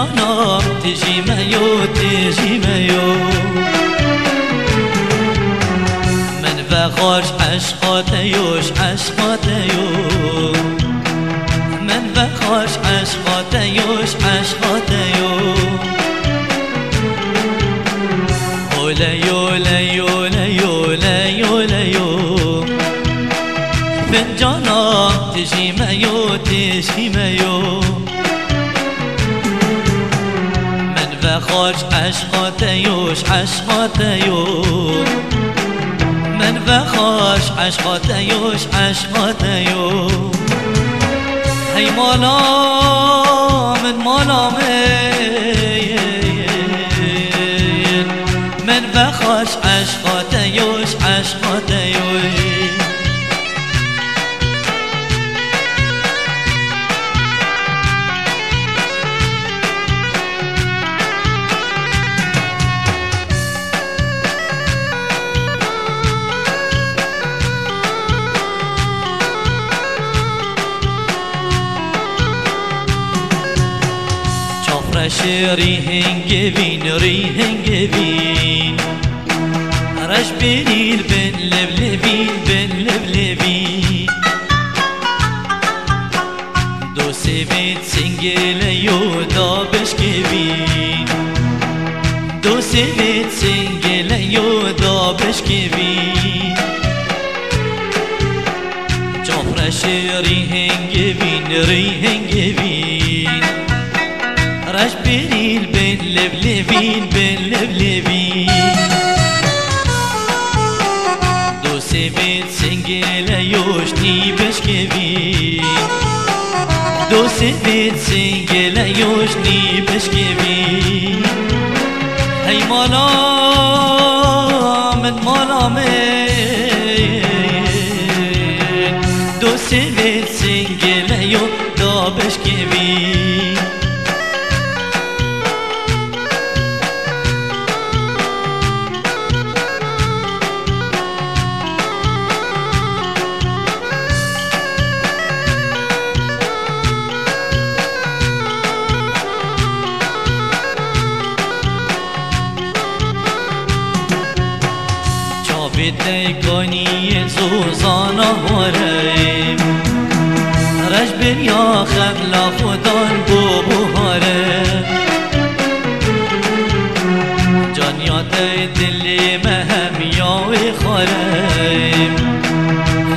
جانم تجیمیو تجیمیو من بخارش عشقاتیوش عشقاتیو من بخارش عشقاتیوش عشقاتیو اولیو لیو لیو لیو لیو فنجانم تجیمیو تجیمیو بخارش عشقاتیوش عشقاتیو من بخارش عشقاتیوش عشقاتیو هی مالا من مالا من بخارش عشقاتیوش عشقاتیو ريهنجبين ريهنجبين رش بنيل بن لبلبين بن لبلبين دو سبت سنجل يودا بشكبين دو سبت سنجل يودا بشكبين جفرش ريهنجبين ريهنجبين رش بنيل بن لبلبين بن لبلبين دو سبت سنجل يوشني بشكبين دو سبت سنجل يوشني بشكبين هي مالا من مالا من دو سبت سنجل يودا بشكبين تکنی زوزانا هارم رش بریا خبلا خودان بو بوهارم جانیات دل مهم یاوی خارم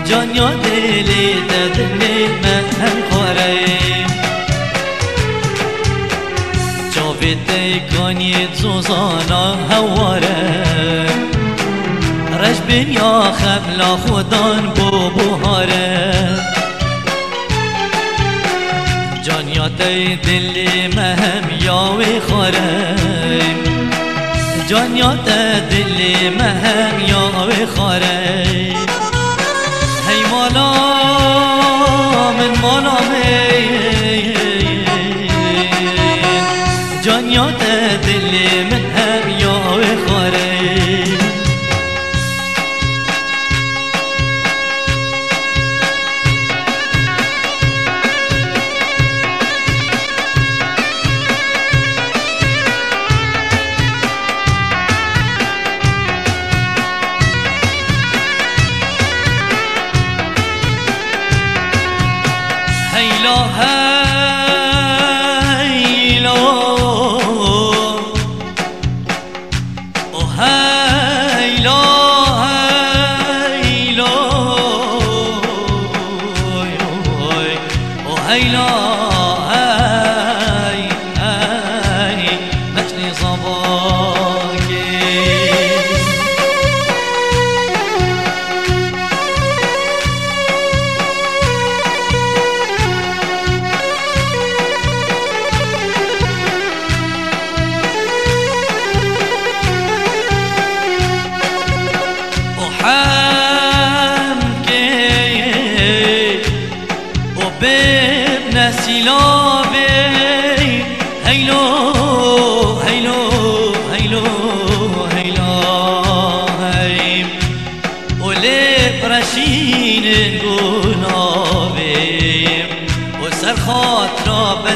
جانیات دل مهم خارم جاوی تکنی زوزانا هوارم رش بنیا خبلا خودان بو بوهاره جانیات دل مهم یاوی خارم جانیات دل مهم یاوی خارم هی مالا من مالا من جانیات دل مهم یاوی خارم هی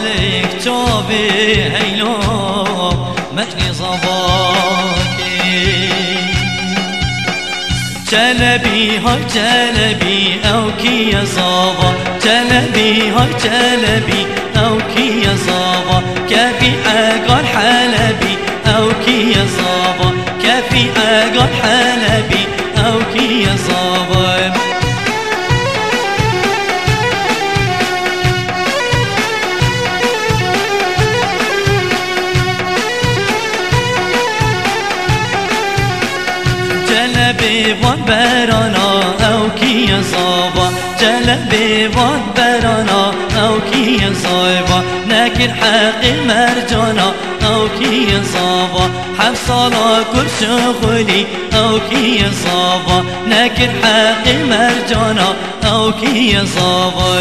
بارك جابي هيلو مجني صباكي جلبي هاي جلبي او كي يا صابا جلبي هاي جلبي او كي يا صابا كافي اقال حلبي او كي يا صابا كافي اقال حلبي او كي يا صابا جلبي وان برانا او كي يا صابا جلبي وان برانا او كي يا صابا ناكر حقي مرجانا او كي يا صابا حفصالا كل شغلي او كي يا صابا ناكر حقي مرجانا او كي يا صابا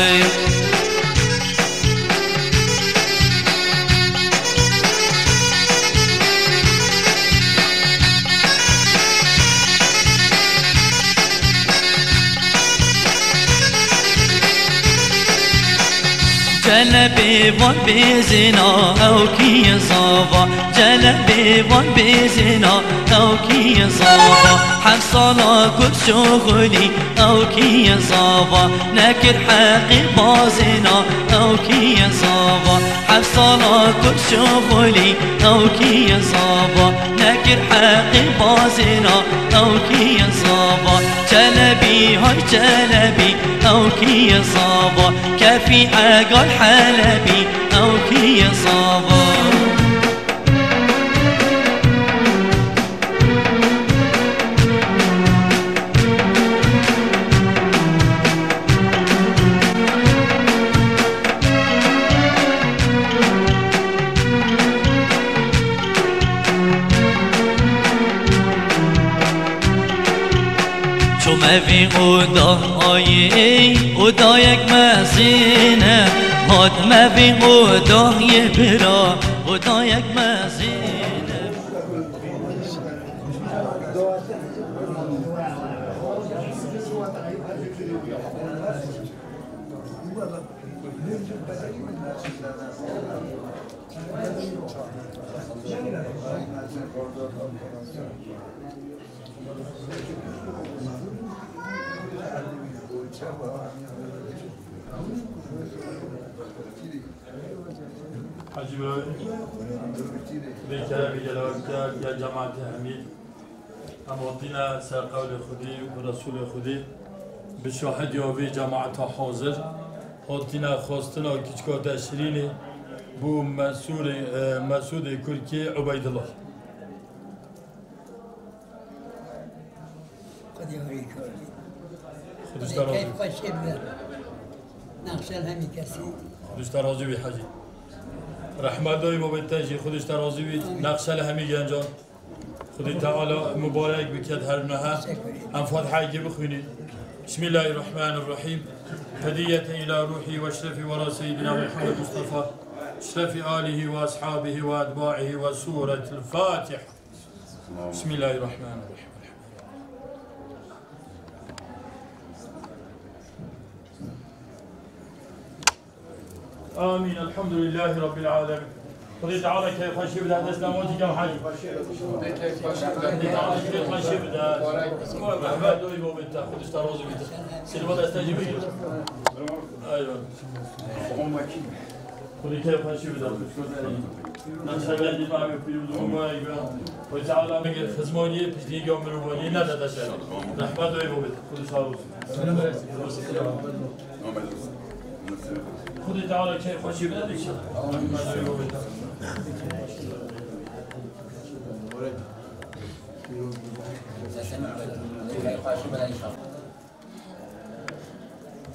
جلبي وان بزنا او كي صابا جلبي وان بزنا او كي صابا حفصالا كل شغلي او كي صابا نكر حقي بازنا او كي صابا حفصالا كل شغلي او كي صابا نكر حقي بازنا او كي صابا جلبي هاي جلبي او كي صابا كافي اقل حلبي او كي صابا ما في اودا آیی اودا یک مزینه هات ما في اودا یبرا اودا یک مزینه حاجی برای بیکره بگلار کرد یا جماعت حمید اموطینا سر قول خودی و رسول خودی به شاهد یاوی جماعت حاضر حاطینا خواستنا کچکا تشرینی بو مسعود کرکی عبیدالله خودش در راضی نقشل همی کسی خودش در راضی بی حاجی رحمت داری با بتاجی خودش در راضی بی نقشل همی گنجان خودی تعالی مبارک بکد هر نها هم فاتحه که بخونید بسم الله الرحمن الرحیم هدیة الى روحی و شرف ورا سیدنا محمد مصطفى شرف آله و اصحابه و اتباعه و سورة الفاتحة بسم الله الرحمن الرحیم آمين الحمد لله رب العالمين خذي تعالى كيف خشي بدأ تسلم وجهك كم حاجة خذي تعالى كيف خشي بدأ محمد دوي بو بنتا خذ اشتروزي بنتا سلمة استجيبي ايوه خذي كيف خشي بدأ نشر قلبي ما في بدون ما يبقى خذي تعالى مجد خزمانية بجدي يوم مروانية ندى تشعر محمد دوي بو بنتا خذ اشتروزي خودی تعالی که خوشی بده دیگه.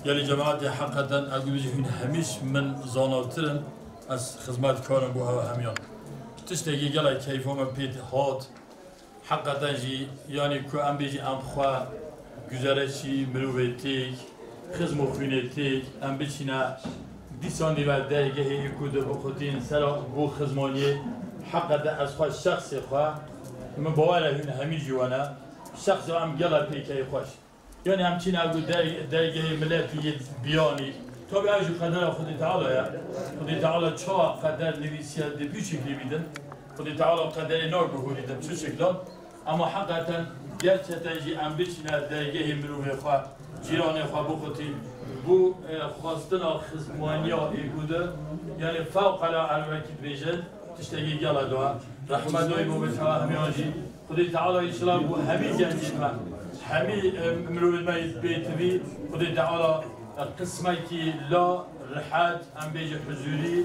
یعنی جماعت حقیقتا اگه بجیم همیش من زانوترن از خدمت کارم بوها همیان. تشتگی گلای کیفم پیت هات حقیقتا جی یعنی که ام بیجی ام خواه گزارشی مرویتی خدمت خونتی ام بیچینا دیسان دیوار درگه کود بخوتین سر بو خدمانی حقیقتا از خواه شخص خواه من باوره همی جوانا شخص ام گلا پیکی خوش یعنی همچین اگه درگه ملتی بیانی تو به اجو قدر خود تعالی یا خود تعالی چه قدر نویسیه دبی شکلی بیدن خود تعالی قدر نار بهوریدن چه شکلان اما حقیقتا گرچه تنجی ام بچینه درگه مروه خواه جیران خواه بخوتی بو خواستن خزمانیا ایگوده یعنی فوق علا عربکی بیجن تشتگی گلا دوا رحمت دوی بو بتوا همی آجی خودی تعالی ایشلا بو همی گنجید من همی مروه مید بیتوی خودی تعالی قسمه کی لا رحات ام بیج حضوری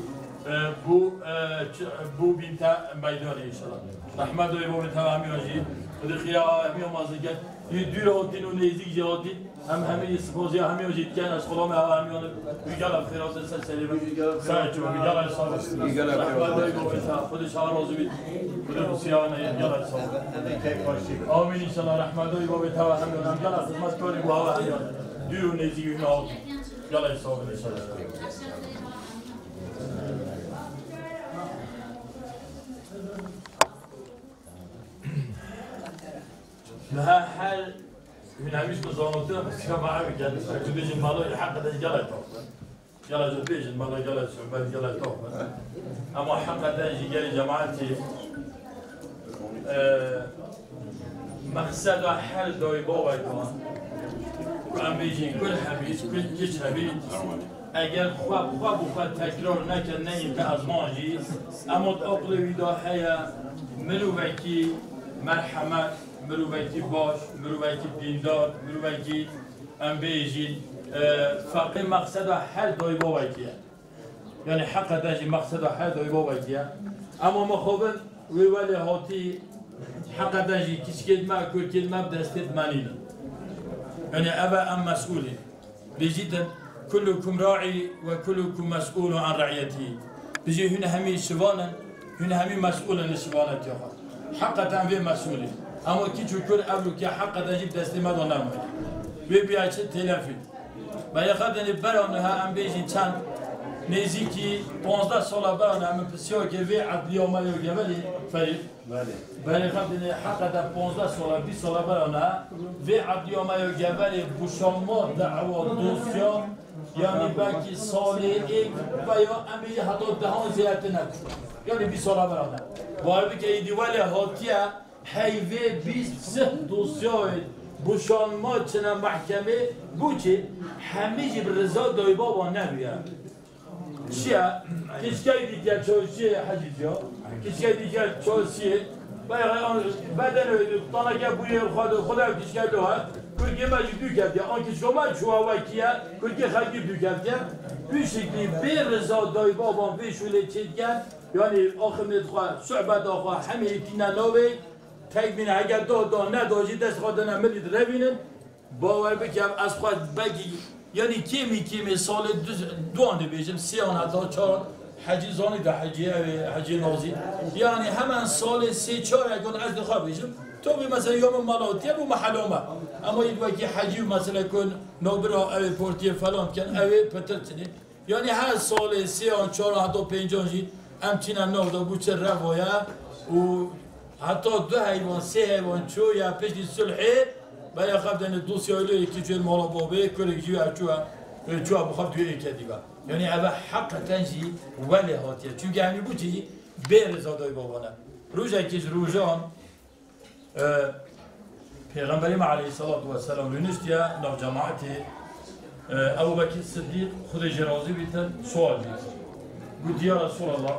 بو بینتا میدانی ایشلا رحمت دوی بو بتوا همی آجی خودی خیاه همی آمازه گرد یه دور آدین و نیزیک جهادی همه سپازی همه وجود کن از خدا مه همیان بیگل خیرات سلسله سعی چون بیگل صاحب بیگل خودش ها راضی بید خود بسیار نه بیگل صاحب آمین ان شاء الله رحمت و باب تو همیان هم بیگل خدمت کنیم با همیان دور و نیزیک اینا بیگل صاحب ان شاء الله لها حال من همیش مزانوتنا بس كم معاوي كان تو بيجي المالوي حق ده جلا توفى جلا جو بيجي المالوي جلا سعبان جلا توفى اما حق ده يجي جالي جماعتي مقصد حل دوي بابا يكون عم بيجي كل حبيب كل جيش حبيب اگر خواب تکرار نکن نه که از ما جی اما عقل ویدا حیا مروکی مرحمت مروکی باش مروکی دیندار مروکی ام بیجی فقط مقصد حل دوی باباییه یعنی حق داشی مقصد حل دوی باباییه اما مخابن ولی هاتی حق داشی کس کلمه کل کلمه بدستید منیل یعنی ابا ام مسئولی بجد كلكم راعي وكلكم مسؤول عن رعيته بيجي هنا همي شبانا هنا همي مسؤول عن شبانة ياخذ حقا تنفي مسؤولي اما كي تشكر قبل كي حقا تجيب تسليمات ونعمل بيبيع تلافي باياخذ ان برانها ام بيجي چند نزيكي 15 سال بران ام بسيار كي في عدليه ما يجبلي فريق باياخذ ان حقا 15 سال 20 سال برانها في عدليه ما يجبلي بوشامات دعوات دوسيا یعنی بلکه سال یک و یا امی حتی دهان زیادت نکن یعنی 20 سال برانه باید که ایدیوالی حاکیه حیوه 20 دوسیای بوشان ما چنه محکمه بوچه همه جی برزا دای بابا نبیه چیه؟ کشکای دیگر چوشیه حجیجا کشکای دیگر چوشیه بدن تانکه بوی خدا کشکای دوه Kırgı mecbur dükeldi. Anki şoma çuvakiye kırgı halki dükeldi. Bu şekilde bir rıza dayı babam ve şöyle çetken yani ahmet xwa sohbet xwa hemi itina nove tek bin eğer do ne doji dest xadana milid revinin baver bikem az xwa bagi yani kimi sal دوان بيجم سيان حتى 4 حجي زاني ده حجي نازي يعني hemen سال 3-4 اگه از دخواه بيجم تو بی مثلا یوم مالاتیه بو محلومه اما یک وقتی حجی مثلا کن نوبرا اوی پورتیه فلان کن اوی پترتنی یعنی هر سال 3 4 حتی 5 جی امچینا نودا بوچه روایه و حتی 2 حیوان 3 حیوان چو یا پیشی صلحی باید خبدن دوسیایلو یکی چون مالا بابه کرگی و چو بخواب توی یکی دیگه یعنی اوه حق تنجی ولی هاتیه چونکه همی بوچی بیر زادای بابانه روژه کش روژان پیغمبریم علیه الصلاة والسلام رنشتیا نو جماعتی ابو بکر صدیق خود جرازی بیتن سوال بیت گفت یا رسول الله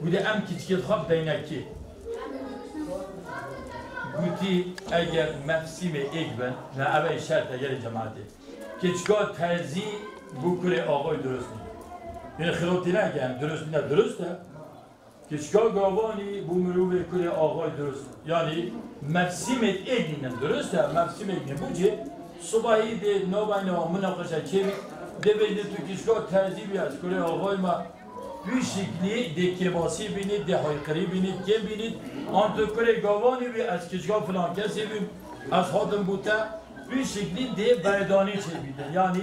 گفت ام کتکت خواب دینکی گفتی اگر مفسیم ایک بن نه اوه شرط اگر جماعتی کتکا ترزی بکره آقای درست نید یعنی خلاطی نگم درسته کشکا گاوانی بو مروب کره آقای درست یعنی مفسیمت ایدینم درسته مفسیم ایدینم بوچه صبحی ده نابین و مناقشه چه ده بینه تو کشکا ترزیبی از کره آقای ما بی شکلی ده کماسی بینید ده حیقری بینید کم بینید آن تو کره گاوانی بی از کشکا فلان کسی بی از خادم بوده بی شکلی ده بردانی چه بیده یعنی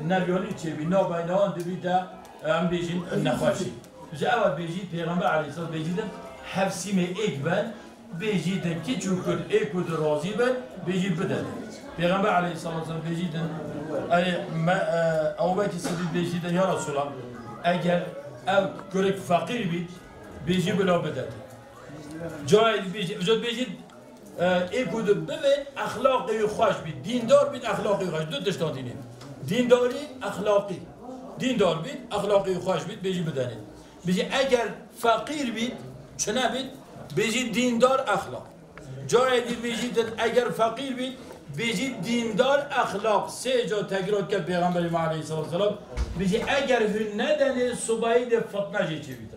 نبیانی چه بی نابین آن ده بیده هم بیشین نخواشی بجا اول بیجید پیغمبر علیه السلام بیجیدن حفسیم ایک بن بیجیدن که چون کد ایک کد رازی بن بیجید بدن پیغمبر علیه السلام بیجیدن ما أول كسيد بيجي ده يا رسول الله أجل أو كرك فقير بيت بيجي بلا بدات جاي بيجي يقول ببين أخلاقي خوش بيت دين دار بيت أخلاقي خوش دو تشتاتينه دين داري أخلاقي دين دار بيت أخلاقي خوش بيت بيجي بدانه بيجي أجل فقير بيت شنا بيت بيجي دين دار أخلاق جای دید بیجید اگر فقیر بید بیجید دیندار اخلاق سه جا تکرار کرد پیغمبر ما علیه السلام بیجید اگر هن ندنه صبحی ده فتنه جی چی بیتر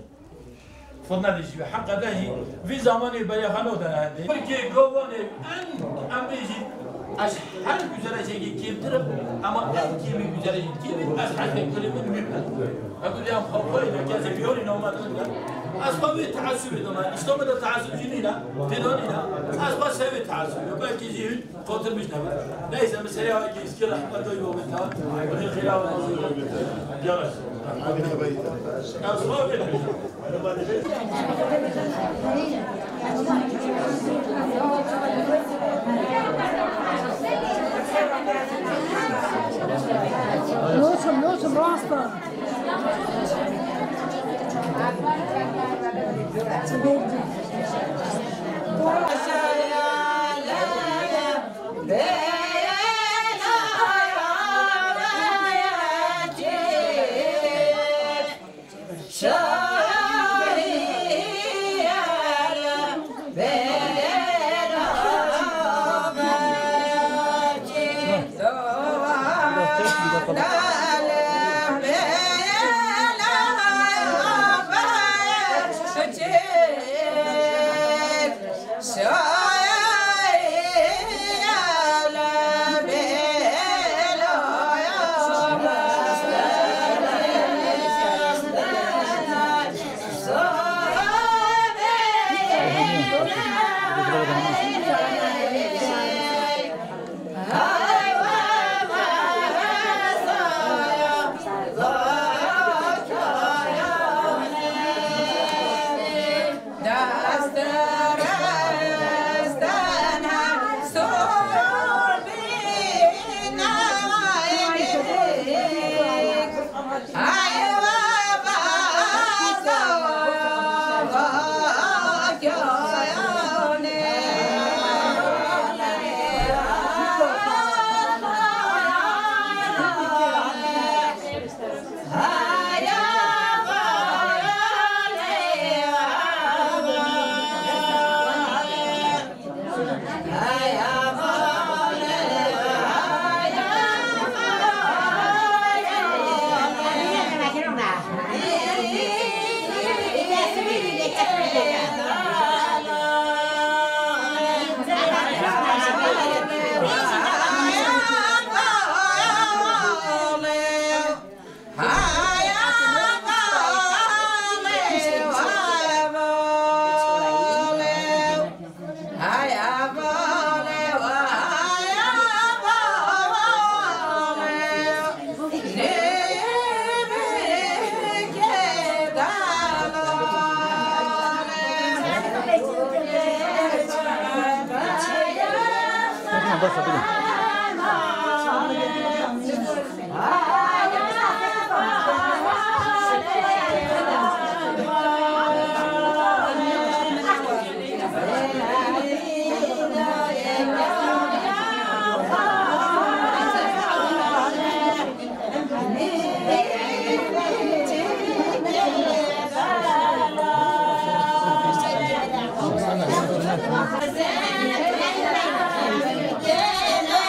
فتنه ده چی بیتر حق دهی وی زمانی برای خانو دنه هنده که گوانه ام بیجید از هر گزاره چیگی کمترم اما کمی گزاره چیگی از حد کلمه میبند اقول لهم خوایی نکازه بیاری نامد أصبح تعسف دمان إسلام ده تعسف جدينا تدانينا أصبح سوي تعسف يبقى كيجي قاتل مش نبي ليس مسألة هاي كيس كلا حتى يومتها وفي خلاف جالس أصبح نوسم راستا Yeah.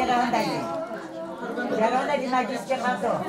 Jangan di majlis Jakarta.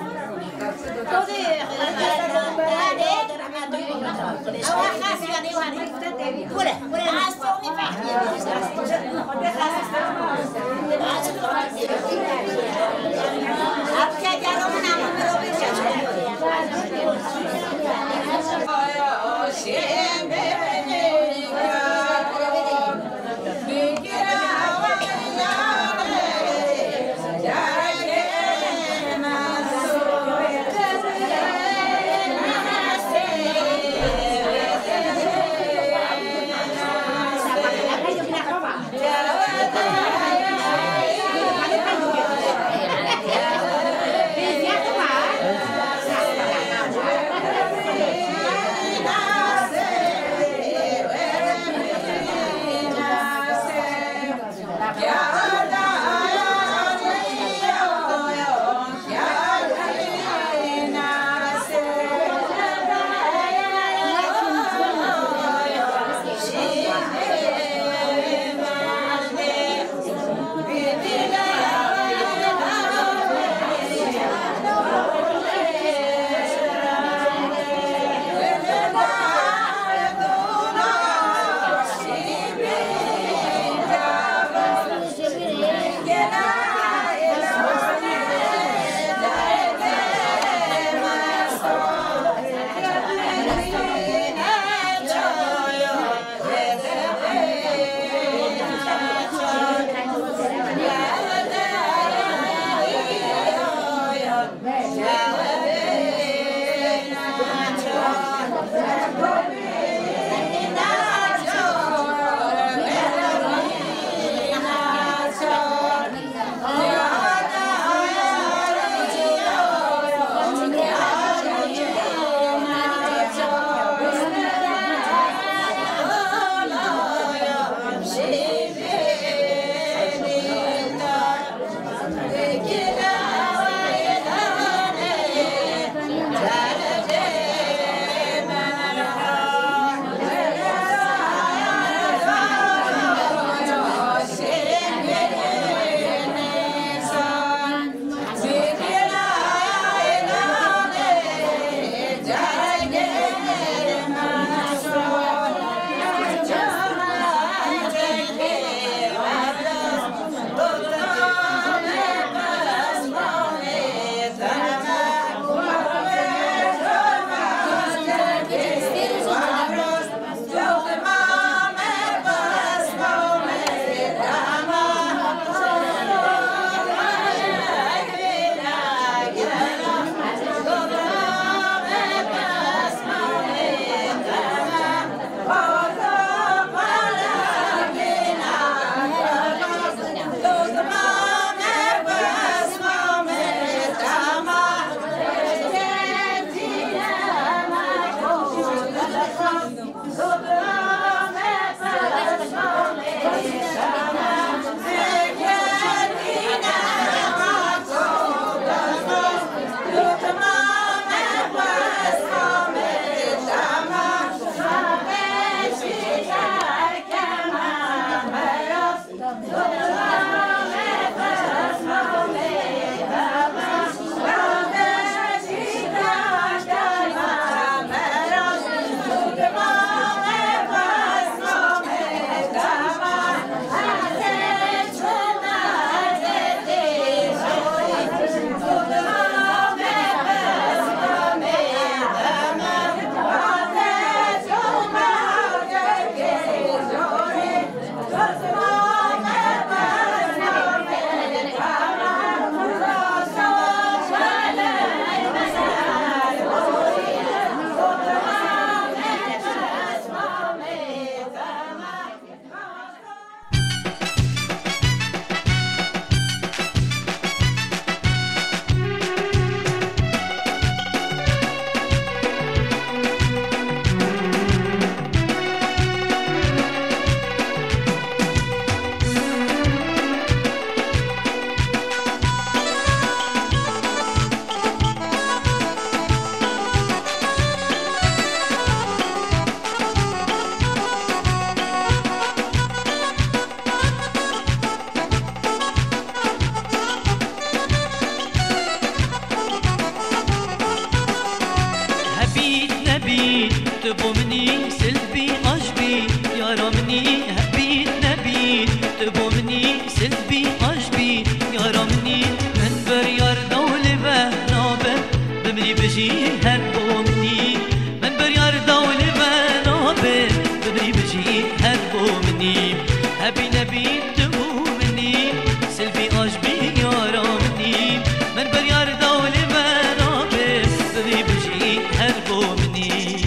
بجي هر بومني من بريار دول بنابه بدري بجي هر بومني هبي نبي تبومني سلفي أجبي يارامني من بريار دول بنابه بدري بجي هر بومني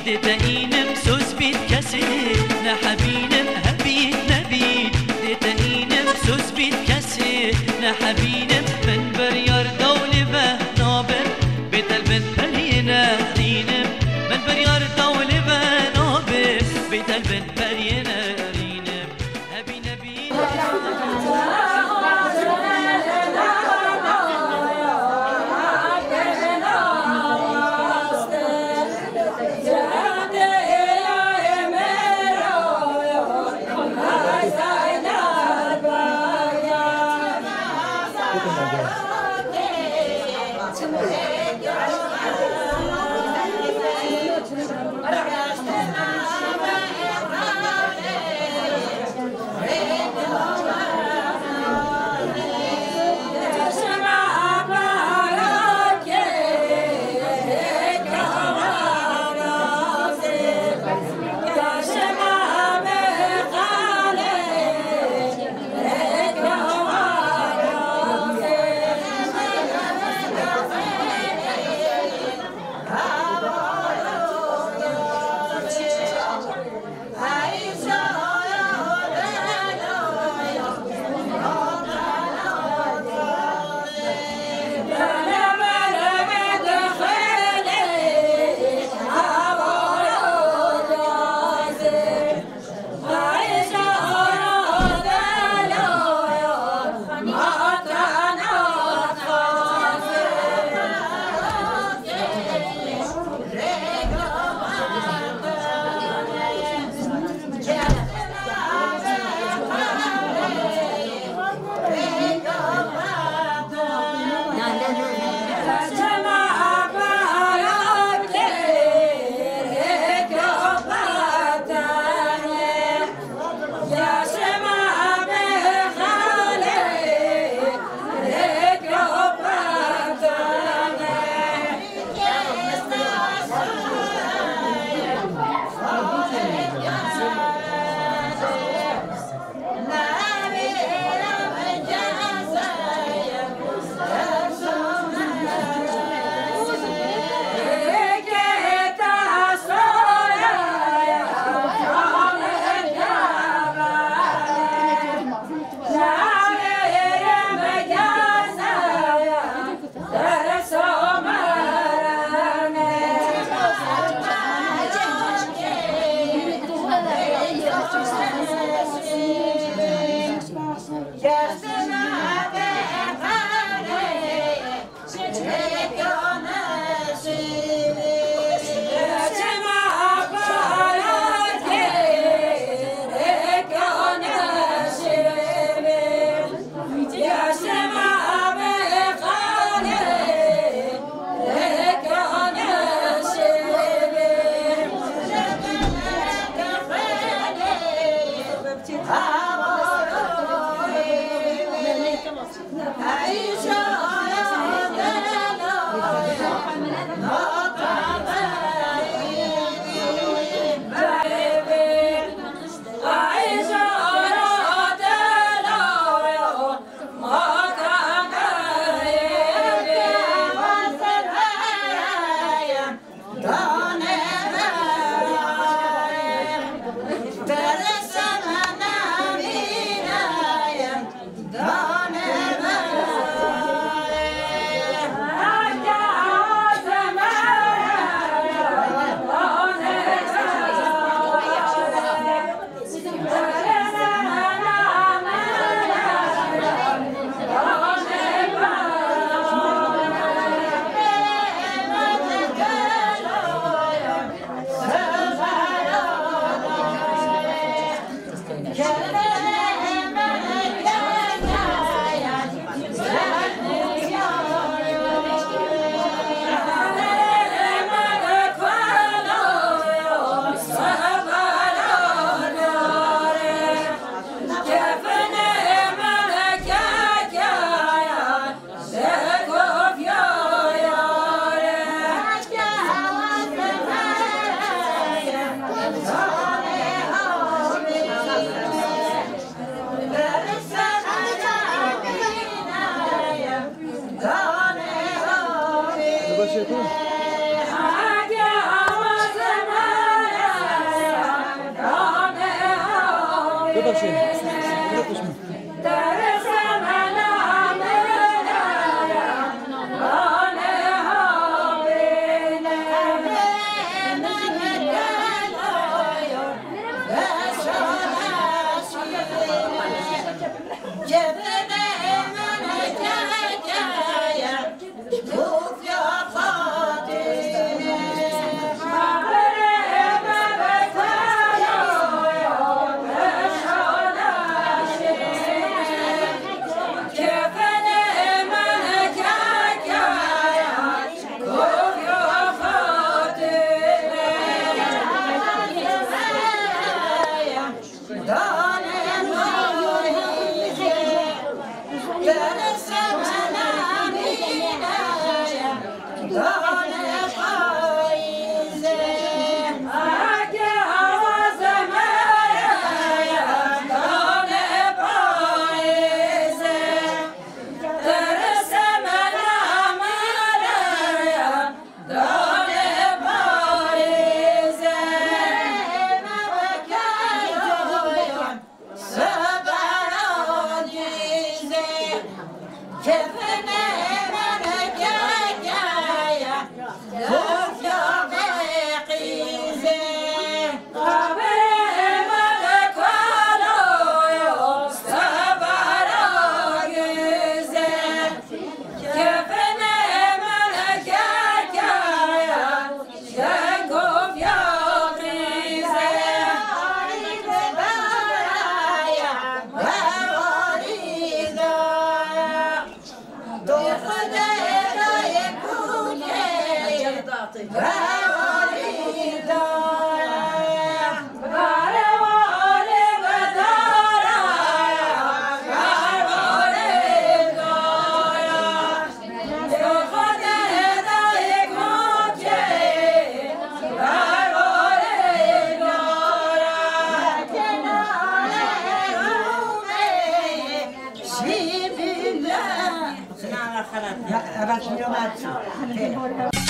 دتاينم سوس بيت كاسي نحبينم هبيت نبيت دتاينم سوس بيت كاسي نحبينم من بريار دولي بنابن بتلبن برينا رينم من بريار دولي بنابن بتلبن برينا رينم هبي نبي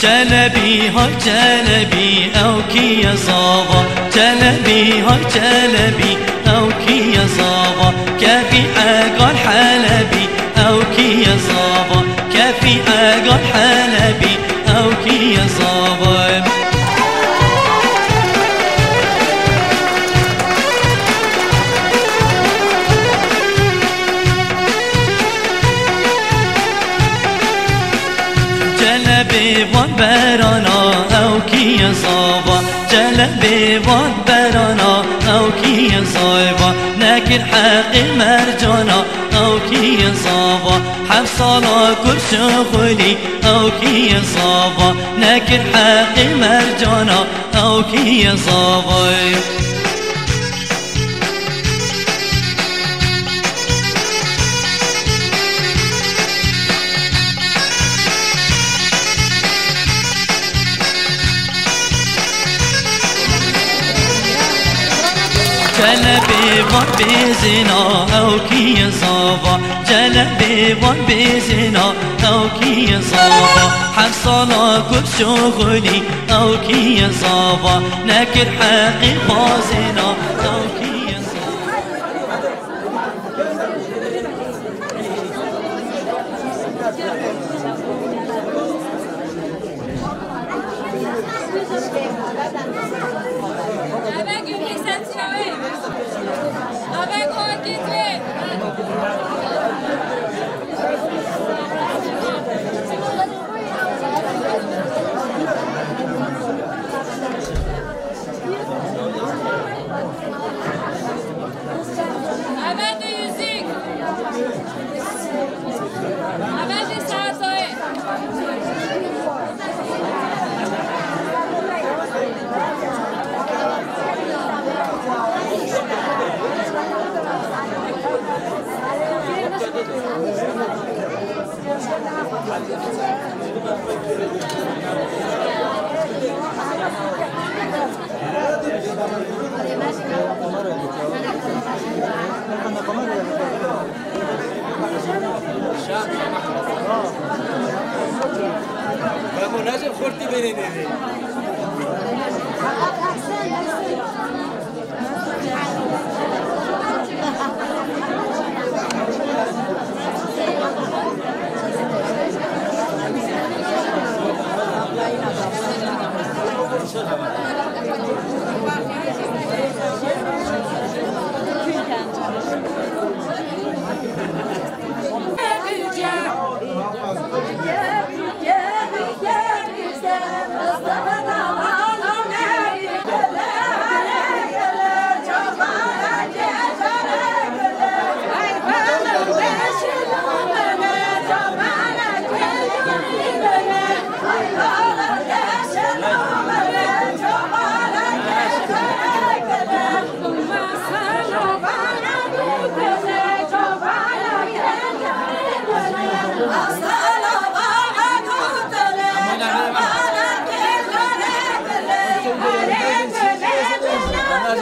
جلبي هاي جلبي او كي يا صابا جلبي هاي جلبي او كي يا صابا كافي اقل حلبي او كي يا صابا كافي اقل حلبي او كي يا صابا جلبي وان برانا او كي يا صابا جلبي وان برانا او كي يا صابا ناكر حق مرجانا او كي يا صابا حفصالا كل شغلي او كي يا صابا ناكر حق مرجانا او كي يا صابا جلبي وان بزنا او كي يا صابا جلبي وان بزنا او كي يا صابا حفصالا كل شغلي او كي يا صابا ناكر حقي بازنا او كي يا نجم خورتی بینی دیدی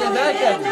زنده کرد